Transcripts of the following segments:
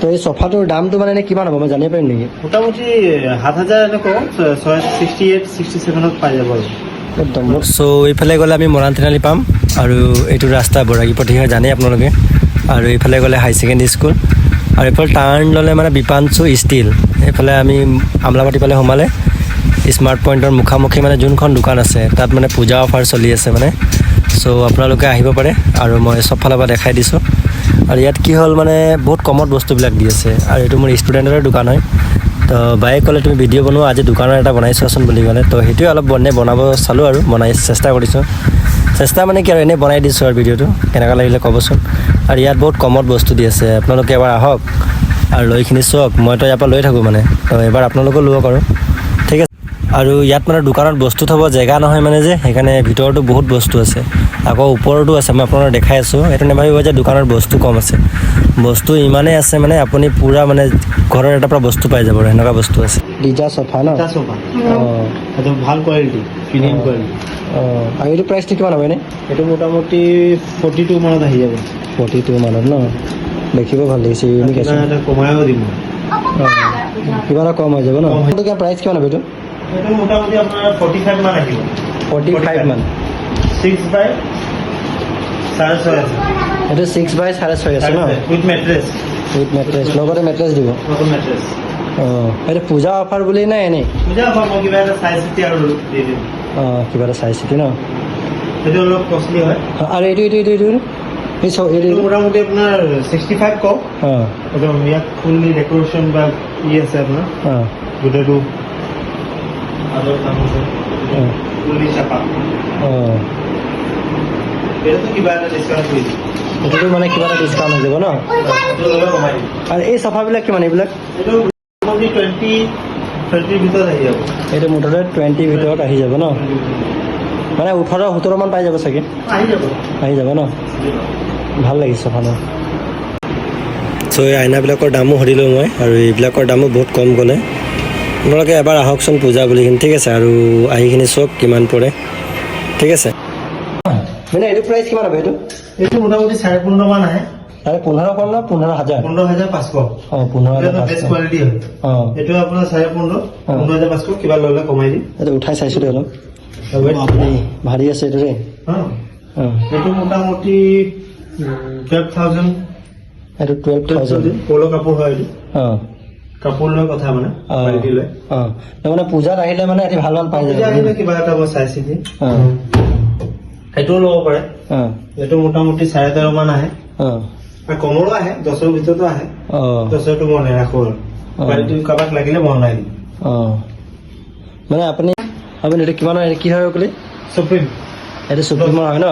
তো এই সোফাটোৰ দামটো মানে এনে কিমান হ'ব মই জানিব পাৰিম নেকি? মোটামুটি 7,000 এনেকৈ 68-67 পাই যাব আৰু একদম। চ' এইফালে গ'লে আমি মৰাণ তিনিআলি পাম আৰু এইটো ৰাস্তা বৰাগীপতি হয় জানেই আপোনালোকে। আৰু এইফালে গ'লে হাই ছেকেণ্ডেৰী স্কুল আৰু এইফালে টাৰ্ণ ল'লে মানে বিপাঞ্চু ষ্টিল। এইফালে আমি আমলাবাটী ফালে সোমালে স্মাৰ্ট পইণ্টৰ মুখামুখি মানে যোনখন দোকান আছে তাত মানে পূজা অফাৰ চলি আছে মানে। চ' আপোনালোকে আহিব পাৰে আৰু মই চব ফালৰ পৰা দেখাই দিছোঁ। আৰু ইয়াত কি হ'ল মানে বহুত কমত বস্তুবিলাক দি আছে আৰু এইটো মোৰ ষ্টুডেণ্টৰে দোকান হয়। তো বাইয়ে ক'লে তুমি ভিডিঅ' বনোৱা, আজি দোকানৰ এটা বনাইছোৱাচোন বুলি ক'লে। তো সেইটোৱে অলপ বনাব চালোঁ আৰু বনাই চেষ্টা কৰিছোঁ। চেষ্টা মানে কি আৰু এনেই বনাই দিছোঁ আৰু ভিডিঅ'টো কেনেকুৱা লাগিলে ক'বচোন। আৰু ইয়াত বহুত কমত বস্তু দি আছে, আপোনালোকে এবাৰ আহক আৰু লৈখিনি চাওক। মইতো ইয়াৰ পৰা লৈ থাকোঁ মানে, তো এবাৰ আপোনালোকেও লওক আৰু ঠিক আছে। আৰু ইয়াত মানে দোকানত বস্তু থ'ব জেগা নহয় মানে যে, সেইকাৰণে ভিতৰতো বহুত বস্তু আছে, আকৌ ওপৰতো আছে। মই আপোনালোকক দেখাই আছোঁ, এইটো নাভাবিব যে দোকানত বস্তু কম আছে। বস্তু ইমানেই আছে মানে আপুনি পূৰা মানে ঘৰৰ এটাৰ পৰা বস্তু পাই যাব আৰু সেনেকুৱা বস্তু আছে। ডিজা চফা ন? এটা সোফা অঁ, একদম ভাল কোৱালিটি, প্ৰিমিয়াম কোৱালিটি। অঁ, আৰু এইটো প্ৰাইচটো কিমান হ'ব এনেই? এইটো মোটামুটি 42 মানত আহি যাব। 42 মানত ন? দেখিব ভাল লাগিছে, ইউনিক আছে। এটা কমাইও দিম। অঁ, কিবা এটা কম হৈ যাব ন? এইটো কিমান প্ৰাইচ কিমান হ'ব এইটো? এইটো মোটামুটি আপোনাৰ 45 মান আহিব। 45 মান? 6/6.5 আছে। এইটো 6/6.5 আছে ন? With mattress. উইথ মেট্ৰেছ, লগতে মেট্ৰেছ দিব? নতুন মেট্ৰেছ। অঁ, এইটো পূজা অফাৰ বুলি নাই এনেই? পূজা অফাৰ মই কিবা এটা চাই চিতি আৰু দি দিম। অঁ, কিবা এটা চাই চিতি ন? সেইটো অলপ কষ্টলি হয়। আৰু এইটো এই এইটো মোটামুটি আপোনাৰ 65 কওক। অঁ, একদম ইয়াত ফুল্লি ডেক'ৰেশ্যন বা আছে আপোনাৰ অঁ, গোটেইটো আদৰ কাম আছে, অঁ, ফুল্লি চাপা। অঁ, এইটো কিবা এটা ডিছকাউণ্ট কৰি দিম। এইটোতো মানে কিবা এটা ডিছকাউণ্ট হৈ যাব ন? এইটো অলপ কমাই দিম। আৰু এই চফাবিলাক কিমান এইবিলাক? এইটো মোটামুটি 20-30 ভিতৰত আহি যাব। এইটো মুঠতে 20 ভিতৰত আহি যাব ন? মানে 18-17 মান পাই যাব চাগে? আহি যাব। আহি যাব ন? ভাল লাগিছে চফাটো। চ' এই আইনাবিলাকৰ দামো সুধিলোঁ মই, আৰু এইবিলাকৰ দামো বহুত কম ক'লে। আপোনালোকে এবাৰ আহকচোন পূজা বুলিখিনি, ঠিক আছে? আৰু আহিখিনি চাওক কিমান পৰে, ঠিক আছে? মানে এইটো প্ৰাইচ কিমান হ'ব এইটো? এইটো মোটামুটি 15.5 মান আহে। তাৰে 15,000 ন? 15,000? 15,500। অঁ, 15,500। বেষ্ট কোৱালিটি হয়। অঁ, এইটো আপোনাৰ 15.5, 15,500 কিবা ল'লে কমাই দিম। এইটো উঠাই চাইছোঁ দেই অলপ। ভাৰী আছে এইটো দেই। অঁ, এইটো মোটামুটি 12,000। এইটো 12,000। পল' কাপোৰ হয় এইটো। অঁ, কাপোৰ লৈ কথা মানে কোৱালিটি লৈ। অঁ, মানে পূজাত আহিলে মানে এটি ভাল ভাল পাই পূজা যায়। আহিলে কিবা এটা মই চাই চিতি অঁ, সেইটোও ল'ব পাৰে। অঁ, এইটো মোটামুটি 13.5 মান আহে। অঁ, আৰু কমৰো আহে, 10ৰ ভিতৰতো আহে। অঁ, 10ৰটো মই নেৰাখোঁ আৰু কোৱালিটি কাৰোবাক লাগিলে মই বনাই দিম। অঁ, মানে আপুনি এইটো কিমান হয়, কি হয় বুলি? চুপ্ৰিম। এইটো চুপ্ৰিমৰ হয় ন?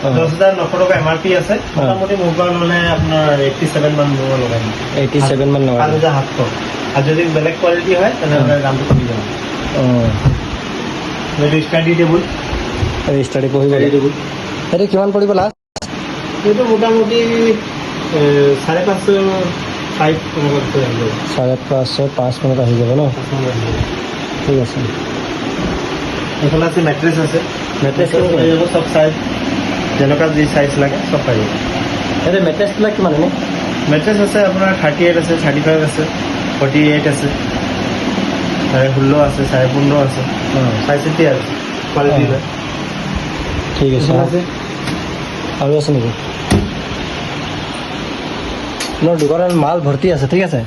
10,900 টকা MRP আছে। মোটামুটি মোৰ পৰা ল'লে আপোনাৰ 87 মান মোৰ লগাই দিম। 87 মান লগাই দিম। 5,700। আৰু যদি বেলেগ কোৱালিটি হয় তেনেহ'লে দামটো কমি যাব। অঁ, এইটো ষ্টাডি টেবুল। ষ্টাডি পঢ়িব ষ্টাডি টেবুল এইটো কিমান পৰিব লাষ্ট? এইটো মোটামুটি 550, 5 এনেকুৱা আহি যাব। 5.5 মানত আহি যাব ন? ঠিক আছে। এইফালে আছে মেট্ৰেছ আছে। মেট্ৰেছ পাই যাব চব চাইজ, যেনেকুৱা যি চাইজ লাগে চব পাই যাব। এইটো মেট্ৰেছবিলাক কিমান এনেই? মেট্ৰেছ আছে আপোনাৰ 38 আছে, 35 আছে, 48 আছে, 16.5 আছে, 15.5 আছে। অঁ, চাই চিতি আৰু কোৱালিটি লৈ। ঠিক আছে। আৰু আছে নেকি? আপোনাৰ দোকানত মাল ভৰ্তি আছে, ঠিক আছে?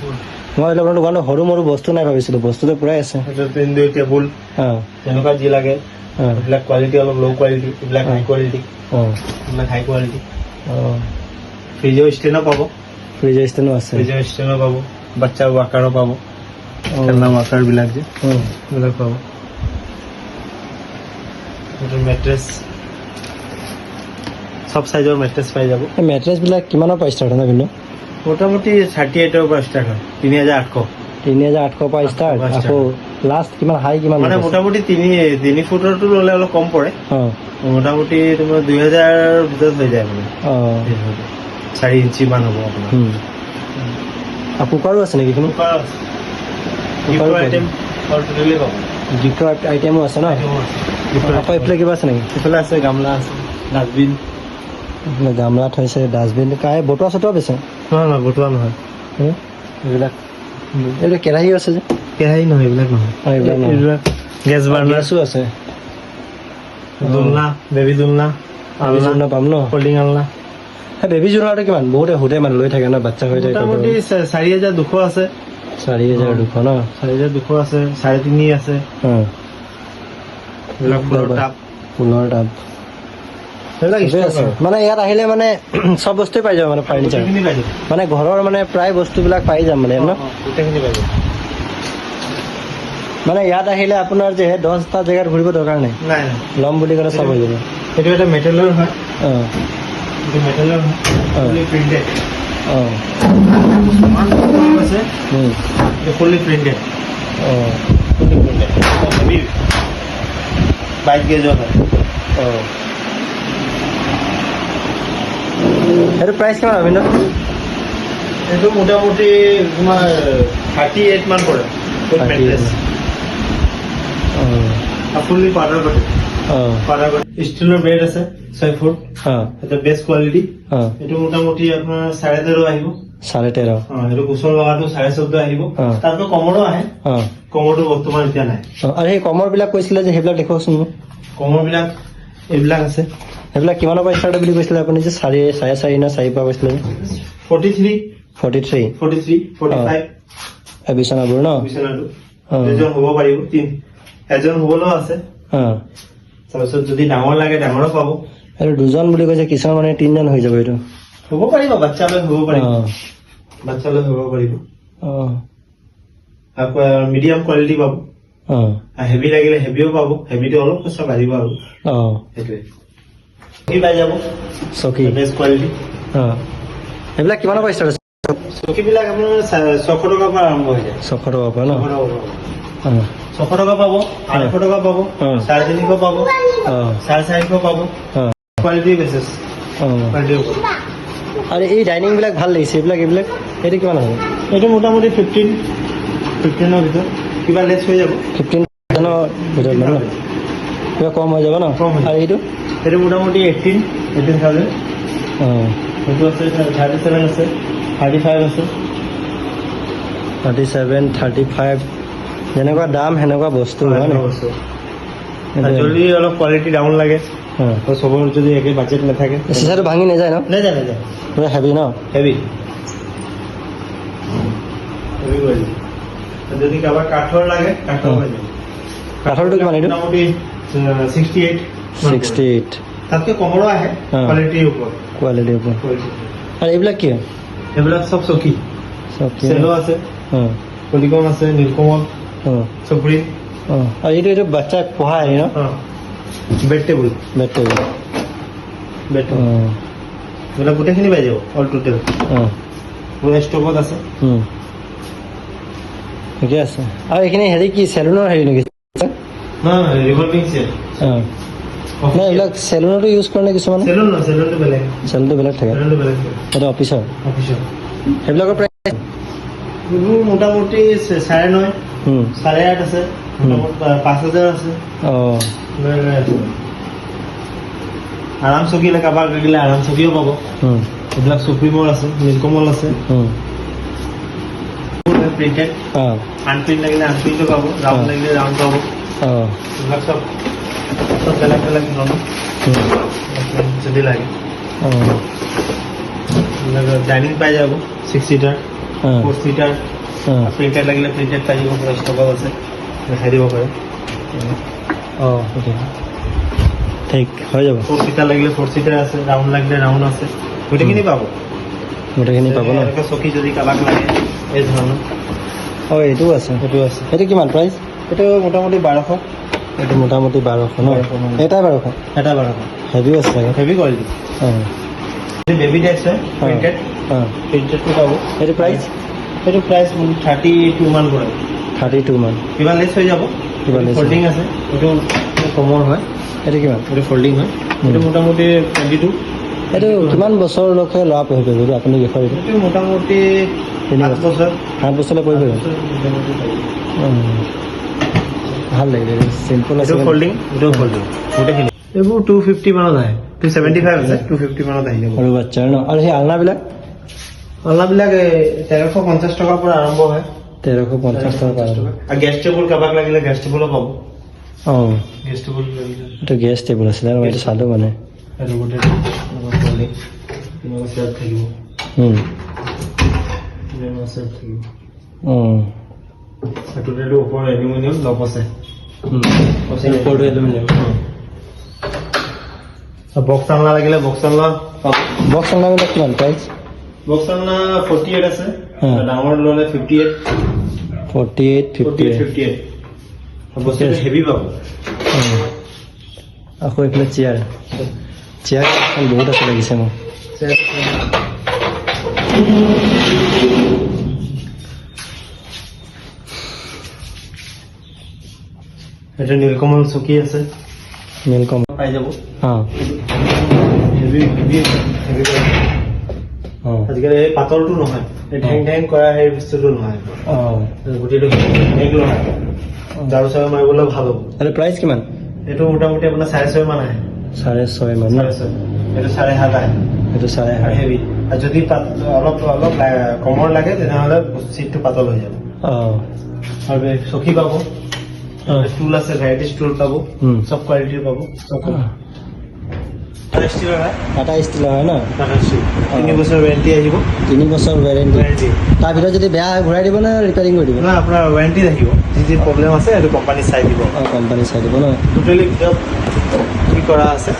মই আপোনাৰ দোকানত সৰু মৰু বস্তু নাই ভাবিছিলোঁ, বস্তুটো পূৰাই আছে। পেইণ্ট টেবুল অঁ, যেনেকুৱা যি লাগে অঁ, এইবিলাক কোৱালিটি অলপ ল' কোৱালিটি, এইবিলাক হাই কোৱালিটি, অঁ, এইবিলাক হাই কোৱালিটি। অঁ, ফ্ৰিজৰ ষ্টেণ্ডো পাব, ফ্ৰিজৰ ষ্টেণ্ডো আছে। ফ্ৰিজৰ ষ্টেণ্ডো পাব, বাচ্ছাৰ ৱাকাৰো পাব, অঁ, খেলনা ৱাকাৰবিলাক যে অঁ, এইবিলাক পাব। এইটো মেট্ৰেছ, চব চাইজৰ মেট্ৰেছ পাই যাব। এই মেট্ৰেছবিলাক কিমানৰ পৰা ষ্টাৰ্ট হয় ন? কিন্তু মোটামুটি 38ৰ পৰা ষ্টাৰ্ট হয়, 3,800। 3,800 পৰা ষ্টাৰ্ট, আকৌ লাষ্ট কিমান হাই কিমান? মানে মোটামুটি 3 ফুটৰটো ল'লে অলপ কম পৰে। অঁ, মোটামুটি তোমাৰ 2,000 ভিতৰত হৈ যায় মানে। অঁ, 4 ইঞ্চি মান হ'ব আপোনাৰ। আৰু কুকাৰো আছে নেকি? কুকাৰ আছে, গিফ্টৰ আইটেম টোটেলি পাব। গিফ্টৰ আইটেমো আছে ন? আকৌ এইফালে কিবা আছে নেকি? এইফালে আছে গামলা আছে, ডাষ্টবিন। গামলা থৈছে, ডাষ্টবিন, কাই বটোৱা চটোৱা বেছে? নহয় নহয়, বটোৱা নহয়। এইবিলাক এইবিলাক কেৰাহী আছে যে কেৰাহী নহয়, এইবিলাক নহয়। এইবিলাক নহয়। এইবিলাক গেছ বাৰ্ণাৰ গেছো আছে দুলনা, বেবী দুলনা, আলনা পাম ন ফল্ডিং আলনা। সেই বেবী জোৰাটো কিমান বহুতে সোধে মানে লৈ থাকে ন বাচ্চা হৈ থাকে মোটামুটি 4,200 আছে, 4,200 ন 4,200 আছে, 3,500 আছে। এইবিলাক ফুলৰ টাব, ফুলৰ টাব সেইবিলাক ঠিকে stock আছে। আৰু। মানে ইয়াত আহিলে মানে চব বস্তুৱে পাই যাব মানে ফাৰ্নিচাৰ গোটেইখিনি পাই যাব। মানে ঘৰৰ মানে প্ৰায় বস্তুবিলাক পাই যাম মানে ন গোটেইখিনি পাই যাব। মানে ইয়াত আহিলে আপোনাৰ যে 10টা জেগাত ঘূৰিব দৰকাৰ নাই নাই নাই, ল'ম বুলি ক'লে চব হৈ যাব এইটো এটা মেটেলৰ হয়, অঁ এইটো মেটেলৰ হয়, ফুলি প্ৰিণ্টেড। অঁ আছে অঁ এইটো ফুলি প্ৰিণ্টেড, অঁ ফুলি প্ৰিণ্টেড হেভি 22 গেজৰ হয়। অঁ সেইটো প্ৰাইচ কিমান হ'ব ন এইটো মোটামুটি তোমাৰ 38 মান পৰে। অঁ ফুলি পাউডাৰ কৰে, অঁ পাউডাৰ কৰে। ষ্টিলৰ বেড আছে 6 ফুট, অঁ এটা বেষ্ট কোৱালিটি। অঁ এইটো মোটামুটি আপোনাৰ 13.5 আহিব। 13.5 সেইটো কুচন লগাটো 14.5 আহিব। অ'। তাৰপৰা কমৰো আহে, অঁ কমৰটো বৰ্তমান এতিয়া নাই। অঁ আৰু সেই কমৰবিলাক কৈছিলে যে সেইবিলাক দেখুৱাওকচোন মোক কমৰবিলাক এইবিলাক আছে সেইবিলাক কিমানৰ পৰা ষ্টাৰ্ট বুলি কৈছিলে আপুনি যে 4.5 না 4 পৰা কৈছিলে যে 43, 43 45 এই বিচনাবোৰ ন বিচনাটো অ'। দুজন হ'ব পাৰিব, এজন হ'বলৈও আছে। অঁ তাৰপিছত যদি ডাঙৰ লাগে ডাঙৰো পাব, এইটো দুজন বুলি কৈছে কিছুমান মানে 3জন হৈ যাব এইটো হ'ব পাৰিব, বাচ্চা লৈ হ'ব পাৰিব, অঁ বাচ্চা লৈ হ'ব পাৰিব। অঁ আকৌ মিডিয়াম কোৱালিটি পাব, অঁ হেভি লাগিলে হেভিও পাব, হেভিটো অলপ পইচা বাঢ়িব আৰু অঁ সেইটোৱে। চকী পাই যাব, চকী বেষ্ট কোৱালিটি। অঁ এইবিলাক কিমানৰ পৰা ষ্টাৰ্ট আছে চকীবিলাক আপোনাৰ 600 টকাৰ পৰা আৰম্ভ হৈ যায়। 600 টকাৰ পৰা ন 600 টকা পাব, অঁ 600 টকা পাব, 800 টকা পাব, অ'। 350 পাব, অঁ 450 পাব। অঁ কোৱালিটি বেচিছ, অঁ কোৱালিটিৰ ওপৰত। আৰু এই ডাইনিংবিলাক ভাল লাগিছে এইবিলাক এইটো কিমান হ'ব এইটো মোটামুটি 15ৰ ভিতৰত, কিবা লেছ হৈ যাব। 15,000ৰ ভিতৰত মানে ন কিবা কম হৈ যাব ন কম হৈ যাব। আৰু এইটো এইটো মোটামুটি 18,000। অঁ সেইটো আছে 37 আছে, 35 আছে। 37 35 যেনেকুৱা দাম সেনেকুৱা বস্তু হয় নে যদি অলপ কোৱালিটি ডাউন লাগে অঁ তো চবৰ যদি একে বাজেট নাথাকে, চিচাটো ভাঙি নাযায় ন নাযায় পুৰা হেভি ন হেভি হেভি কোৱালিটি। যদি কাৰোবাৰ কাঠৰ লাগে কাঠৰ অ'। হৈ যাব। কাঠৰটো কিমান এইটো মোটামুটি 68 68 তাতকৈ কমৰো আহে অ'। কোৱালিটিৰ ওপৰত। কোৱালিটিৰ ওপৰত আৰু এইবিলাক কি এইবিলাক চব চকী, চব কি চেলো আছে, অঁ কলিকম আছে, নীলকমল, অঁ চুপ্ৰিম, অঁ আৰু এইটো বাচ্চাক পঢ়াই ন bed table, bed table bed table অঁ এইবিলাক গোটেইখিনি পাই যাব অল টোটেল। অঁ পুৰা ষ্টকত আছে। ঠিকে আছে আৰু এইখিনি হেৰি কি চেলুনৰ হেৰি নেকি নহয় ৰিভলভিং চেল। অঁ নাই এইবিলাক চেলুনতো ইউজ কৰে নে কিছুমানে চেলুন নহয়, চেলুনটো বেলেগ, চেলুনটো বেলেগ থাকে চেলুনটো বেলেগ থাকে এইটো অফিচৰ অফিচৰ। সেইবিলাকৰ প্ৰাইচ এইবোৰ মোটামুটি 9.5 8.5 আছে, মোটামুটি 5,000 আছে। অঁ আৰাম চকী কাৰোবাক লাগিলে আৰাম চকীও পাব। এইবিলাক চুপ্ৰিমৰ আছে, নীলকমল আছে, প্ৰিণ্টেড, অঁ আনপ্ৰিণ্ট লাগিলে আনপ্ৰিণ্টো পাব, ৰাউণ্ড লাগিলে ৰাউণ্ড পাব। অঁ এইবিলাক চব বেলেগ বেলেগ ধৰণৰ যদি লাগে। অঁ এইবিলাক ডাইনিং পাই যাব 6 সিটাৰ, 4 সিটাৰ, অঁ প্ৰিণ্টেড লাগিলে প্ৰিণ্টেড পাই যাব, পুৰা ষ্টকত আছে, দেখাই দিব পাৰে। অঁ ঠিক হৈ যাব 4 সিটাৰ লাগিলে 4 সিটাৰ আছে, ৰাউণ্ড লাগিলে ৰাউণ্ড আছে, গোটেইখিনি পাব। গোটেইখিনি পাব ন এনেকুৱা চকী যদি কাৰোবাক লাগে এই ধৰণৰ অঁ এইটোও আছে সেইটো আছে। সেইটো কিমান প্ৰাইচ এইটো মোটামুটি 1200, এইটো মোটামুটি 1200 ন 1200 মান। এটাই 1200 এটা 1200 হেভিও আছে চাগে হেভি কোৱালিটি। অঁ এইটো বেবী ডেক্স হয়, প্ৰিণ্টেড, অঁ প্ৰিণ্টেডটো পাব। এইটো প্ৰাইচ এইটো প্ৰাইচ 32 মান পৰে, 32 মান কিবা লেছ হৈ যাব। কিবা less ফল্ডিং আছে, এইটো কমৰ হয়, এইটো কিমান এইটো ফল্ডিং হয়। এইটো মোটামুটি 22। এইটো কিমান বছৰলৈকে ল'ৰা পঢ়িব পাৰিব এইটো আপুনি বিষয় এইটো মোটামুটি 3 7 বছৰ 7 বছৰলৈ পঢ়িব পাৰিব মোটামুটি পাৰিব। ভাল লাগিলে চিম্পল আছে এইটো ফল্ডিং, এইটো ফল্ডিং, গোটেইখিনি এইবোৰ 250 মানত আহে, 275 আছে, 250 মানত আহি যাব। আৰু বাচ্চাৰ ন আৰু সেই আলনাবিলাক অলনাবিলাক 1350 টকাৰ পৰা আৰম্ভ হয়। 1350 টকা পায়। আৰু গেছ টেবুল কাৰোবাক লাগিলে গেছ টেবুলো পাব। অঁ গেছ টেবুল লাগিলে এইটো গেছ টেবুল আছিলে আৰু মই এইটো চালোঁ মানে। আৰু গোটেই তেনেকুৱা চেয়াৰ থাকিব। তেনেকুৱা চেয়াৰ থাকিব। টোটেলটো ওপৰ এলুমিনিয়াম নপচে। ওপৰটো এলুমিনিয়াম। বক্স আলনা লাগিলে বক্স আলনা পাব। বক্স আলনাবিলাক কিমান প্ৰাইচ? বক্স আলনা 48 আছে। হ্যাঁ। ডাঙৰ ল'লে 58। 48, 58। 58। বস্তুটো হেভি পাব। আকৌ এইফালে চেয়াৰ বহুত আছে লাগিছে মোক। এটা নীলকমল চকী আছে। নীলকমল পাই যাব। অঁ হেভি অঁ আজিকালি এই পাতলটো নহয়, এই ঢেং ঢেং কৰা সেই বস্তুটো নহয়। অঁ গোটেইটো ঢেং নহয়, ঝাৰু চাৰু মাৰিবলৈ ভাল হ'ব। আৰু প্ৰাইচ কিমান? এইটো মোটামুটি আপোনাৰ 6.5 মান আহে। 6.5 মান ন? 6.5 এইটো 7.5 আহে। এইটো 7.5। হেভি। আৰু যদি অলপ কমৰ লাগে তেনেহ'লে চিটটো পাতল হৈ যাব। অঁ আৰু চকী পাব, ষ্টুল আছে, ভেৰাইটি ষ্টুল পাব, চব কোৱালিটিৰ পাব। টাটা ষ্টীলৰ হয়। টাটা ষ্টীলৰ হয় ন? টাটা ষ্টীল 3 বছৰ ৱাৰেণ্টি আহিব। 3 বছৰ ৱাৰেণ্টি। তাৰ ভিতৰত যদি বেয়া হয় ঘূৰাই দিব নে ৰিপেয়াৰিং কৰি দিব? না আপোনাৰ ৱাৰেণ্টি থাকিব। যি প্ৰব্লেম আছে সেইটো কোম্পানী চাই দিব। অঁ কোম্পানী চাই দিব ন? টোটেলি ভিতৰত কি কৰা আছে,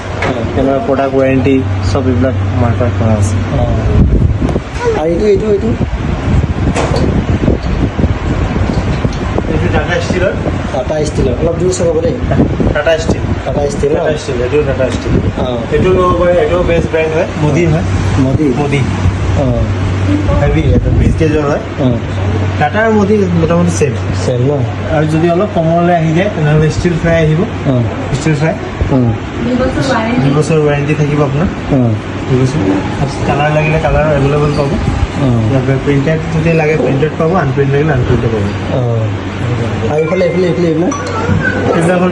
কেমেৰা প্ৰডাক্ট ৱাৰেণ্টি চব এইবিলাক মাৰ্কাৰ কৰা আছে। অঁ আৰু এইটো এইটো টাটা ষ্টীলৰ। টাটা ষ্টীলৰ অলপ জোৰ চাব দেই। টাটা ষ্টীল। টাটা ষ্টীল ন? টাটা ষ্টীল, এইটো টাটা ষ্টীল। অঁ এইটো ল'ব পাৰে, এইটো বেষ্ট ব্ৰেণ্ড হয়, মোদী হয়। মোদী অঁ হেভি, এইটো 20 কেজিৰ হয়। অঁ টাটা আৰু মোদী মোটামুটি ছেম। চেল ন? আৰু যদি অলপ কমলৈ আহি যায় তেনেহ'লে ষ্টীল ফ্ৰাই আহিব। অঁ ষ্টীল ফ্ৰাই 2 বছৰ ৱাৰেণ্টি থাকিব আপোনাৰ। অঁ 2 বছৰ। কালাৰ লাগিলে কালাৰ এভেইলেবল পাব। অঁ প্ৰিণ্টেড যদি লাগে প্ৰিণ্টেড পাব, আনপ্ৰিণ্ট লাগিলে আনপ্ৰিণ্টেড পাব। অঁ আৰু এইফালে এইবিলাক এইবিলাক হ'ল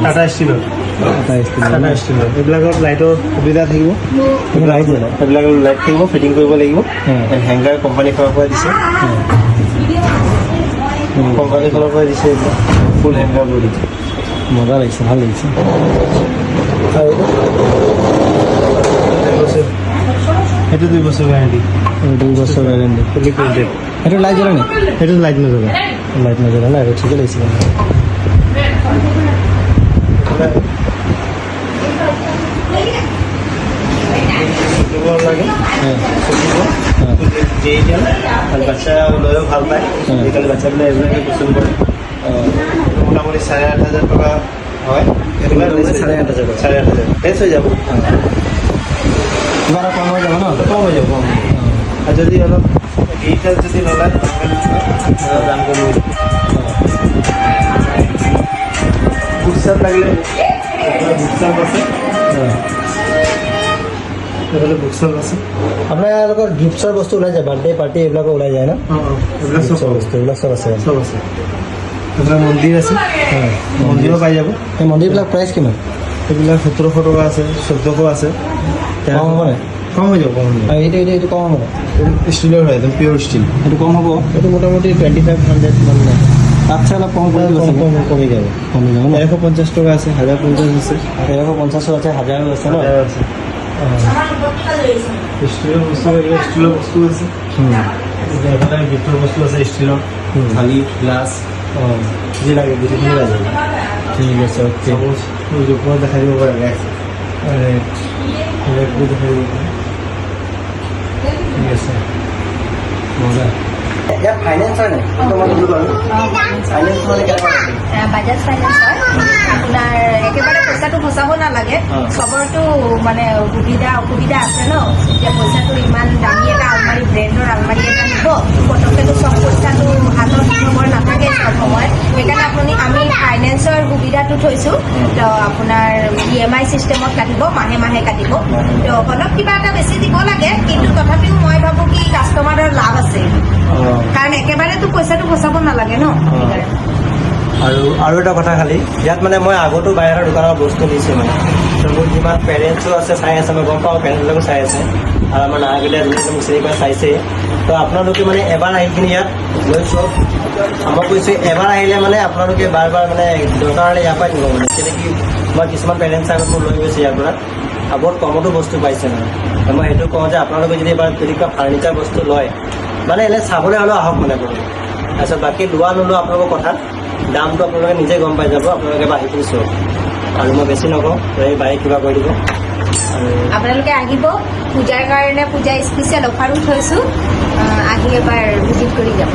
টাটা ষ্টীলৰ। টাটা ষ্টীলৰ এইবিলাকত লাইটৰ সুবিধা থাকিব। এইবিলাকত লাইট থাকিব, ফিটিং কৰিব লাগিব। হেংগাৰ কোম্পানীৰ ফালৰ পৰা দিছে। কোম্পানীৰ ফালৰ পৰা দিছে এইবিলাক ফুল হেংগাৰ কৰি দিছে। মজা লাগিছে, ভাল লাগিছে। আৰু সেইটো 2 বছৰ ৱাৰেণ্টি। 2 বছৰ ৱাৰেণ্টি। ফুলি প্ৰিণ্টেড। সেইটো লাইট জ্বলে নে? সেইটো লাইট নজ্বলে। লাইট নজ্বলে না? এইটো ঠিকে লাগিছিলে। লাগে আৰু বাচ্ছা লৈও ভাল পায়। আজিকালি বাচ্ছাবিলাক এইবিলাকে পচন্দ কৰে। মোটামুটি 8,500 টকা হয়। এইবিলাক 8,500 8,500 বেষ্ট হৈ যাব। কিবা এটা কম হৈ যাব ন? কম হৈ যাব, কম হৈ যাব। আৰু যদি অলপ ডিজিটেল যদি নলয় দাম কম হৈ যাব। বুকচাপ লাগিলে বুকচাপ আছে। এইফালে বুকচাপ আছে। আপোনালোকৰ গিফ্টছৰ বস্তু ওলাই যায়, বাৰ্থডে পাৰ্টি এইবিলাকো ওলাই যায় ন? এইবিলাক চব বস্তু এইবিলাক চব আছে। চব আছে। এইবিলাক মন্দিৰ আছে, মন্দিৰো পাই যাব। এই মন্দিৰবিলাক প্ৰাইচ কিমান? এইবিলাক 1700 টকা আছে, 1400 আছে। কম হ'ব নাই? কম হৈ যাব, কম হৈ যাব। আৰু এইটো কম হ'ব? ষ্টীলৰ হয়, একদম পিয়ৰ ষ্টীল। সেইটো কম হ'ব? এইটো মোটামুটি 2500 মান লয়। তাতছে অলপ কম কৰি দিব চাগে? কমি যাব। কমি যাব ন? 150 টকা আছে, 1050 আছে। 150 আছে, 1000 আছে ন? আছে। ষ্টীলৰ বস্তু লাগিলে ষ্টীলৰ বস্তু আছে। এইফালে গিফ্টৰ বস্তু আছে, ষ্টীলৰ থালি, গ্লাছ যি লাগে গোটেইখিনি পাই যাব। ঠিক আছে, অ'কে। ওপৰত দেখাই দিব পাৰে, ৰেকবোৰ দেখাই দিব পাৰে। ঠিক আছে, মজা। ইয়াত ফাইনেন্স হয় নাই? ফাইনেন্স মানে কেনেকুৱা? বাজাজ ফাইনেন্স হয়। আপোনাৰ একেবাৰে পইচাটো ফচাব নালাগে। চবৰটো মানে সুবিধা অসুবিধা আছে ন। এতিয়া পইচাটো ইমান দামী এটা আলমাৰী, ব্ৰেণ্ডৰ আলমাৰী এটা নিব, পটককেতো চব পইচাটো হাতত খবৰ নাথাকে চব সময়। সেইকাৰণে আমি ফাইনেন্সৰ সুবিধাটো থৈছোঁ। তো আপোনাৰ EMI চিষ্টেমত কাটিব, মাহে মাহে কাটিব। তো অলপ কিবা এটা বেছি দিব লাগে, কিন্তু তথাপিও মই ভাবোঁ কি কাষ্টমাৰৰ লাভ আছে। কাৰণ একেবাৰেতো পইচাটো ফচাব নালাগে ন। আৰু এটা কথা খালি ইয়াত মানে মই আগতো বাহিৰৰ দোকানৰ বস্তু নিছোঁ মানে তো মোৰ যিমান পেৰেণ্টছো আছে চাই আছে মই গম পাওঁ পেৰেণ্টবিলাকো চাই আছে আৰু আমাৰ নাহাগিলে যোনে মোক চিনি পাই চাইছে তো আপোনালোকে মানে এবাৰ আহি কিনি ইয়াত লৈ চব মই কৈছোঁ এবাৰ আহিলে মানে আপোনালোকে বাৰ বাৰ মানে দৰকাৰ হ'লে ইয়াৰ পৰাই নিব মানে কেনেকৈ মই কিছুমান পেৰেণ্টছ আগত মোৰ লৈ গৈছে ইয়াৰ পৰা বহুত কমতো বস্তু পাইছে মানে মই সেইটো কওঁ যে আপোনালোকে যদি এবাৰ যদি কিবা ফাৰ্নিচাৰ বস্তু লয় মানে এনে চাবলৈ হ'লেও আহক মানে আপোনালোকে তাৰপিছত বাকী লোৱা নোলোৱা আপোনালোকৰ কথা দামটো আপোনালোকে নিজে গম পাই যাব আপোনালোকে এবাৰ আহি কিনি চাওক আৰু মই বেছি নকওঁ এই বাইক কিবা কৰি দিব আৰু আপোনালোকে আহিব পূজাৰ কাৰণে পূজা স্পেচিয়েল অফাৰো থৈছোঁ আহি এবাৰ ভিজিট কৰি যাব